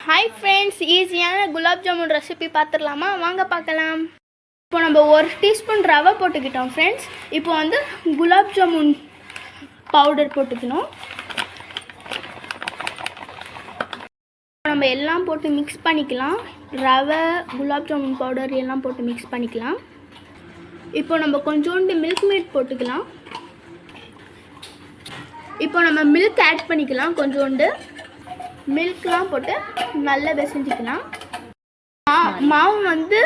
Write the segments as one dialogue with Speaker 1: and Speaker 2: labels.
Speaker 1: Hi friends, ஈஸியான gulab jamun recipe பார்த்துடலாமா? வாங்க பார்க்கலாம். இப்போ நம்ம 1 டீஸ்பூன் ரவை போட்டுக்கிட்டோம் ஃப்ரெண்ட்ஸ். இப்போ வந்து குலாப் ஜாமுன் பவுடர் போட்டுக்கணும். நம்ம எல்லாம் போட்டு மிக்ஸ் பண்ணிக்கலாம். ரவை, குலாப் ஜாமுன் பவுடர் எல்லாம் போட்டு மிக்ஸ் பண்ணிக்கலாம். இப்போ நம்ம கொஞ்சோண்டு மில்க் மேட் போட்டுக்கலாம். இப்போ நம்ம மில்க் ஆட் பண்ணிக்கலாம். கொஞ்சோண்டு மில்க்லாம் போட்டு நல்லா பிசைஞ்சிக்கலாம். மாவு வந்து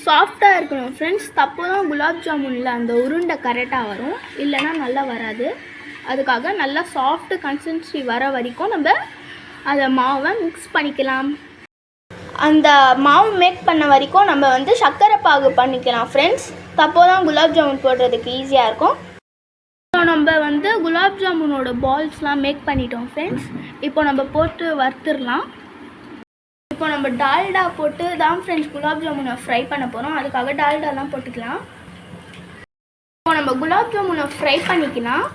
Speaker 1: சாஃப்டாக இருக்கணும் ஃப்ரெண்ட்ஸ். தப்பு தான் குலாப் ஜாமுனில் அந்த உருண்டை கரெக்டாக வரும், இல்லைன்னா நல்லா வராது. அதுக்காக நல்லா சாஃப்ட்டு கன்சிஸ்டன்சி வர வரைக்கும் நம்ம அதை மாவை மிக்ஸ் பண்ணிக்கலாம். அந்த மாவு மேக் பண்ண வரைக்கும் நம்ம வந்து சர்க்கரை பாகு பண்ணிக்கலாம் ஃப்ரெண்ட்ஸ். தப்போ தான் குலாப் ஜாமுன் போடுறதுக்கு ஈஸியாக இருக்கும். நம்ம வந்து குலாப் ஜாமுனோட பால்ஸ்லாம் மேக் பண்ணிட்டோம் ஃப்ரெண்ட்ஸ். இப்போ நம்ம போட்டு வறுத்துடலாம். இப்போ நம்ம டால்டா போட்டு தான் ஃப்ரெண்ட்ஸ் குலாப் ஜாமுனை ஃப்ரை பண்ண போகிறோம். அதுக்காக டால்டாலாம் போட்டுக்கலாம். இப்போ நம்ம குலாப் ஜாமுனை ஃப்ரை பண்ணிக்கலாம்.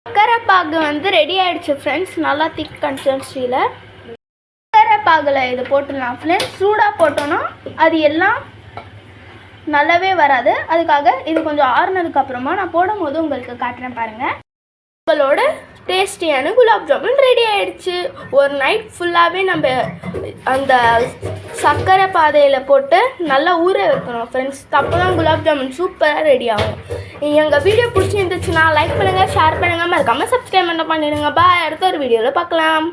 Speaker 1: சர்க்கரை பாகு வந்து ரெடி ஆகிடுச்சு ஃப்ரெண்ட்ஸ். நல்லா திக் கன்சிஸ்டன்சியில் சர்க்கரை பாகில் இதை போட்டுடலாம் ஃப்ரெண்ட்ஸ். சூடாக போட்டோன்னா அது எல்லாம் நல்லாவே வராது. அதுக்காக இது கொஞ்சம் ஆறுனதுக்கப்புறமா நான் போடும்போது உங்களுக்கு காட்டுறேன் பாருங்கள். உங்களோட டேஸ்டியான குலாப் ஜாமுன் ரெடி ஆகிடுச்சு. ஒரு நைட் ஃபுல்லாகவே நம்ம அந்த சர்க்கரை பாதையில் போட்டு நல்லா ஊற வைக்கணும் ஃப்ரெண்ட்ஸ். தப்பு தான் குலாப் ஜாமுன் சூப்பராக ரெடி ஆகும். எங்கள் வீடியோ பிடிச்சிருந்துச்சுன்னா லைக் பண்ணுங்கள், ஷேர் பண்ணுங்கள், மறக்காமல் சப்ஸ்கிரைப் பண்ணிடுங்க. பாய், அடுத்த ஒரு வீடியோவில் பார்க்கலாம்.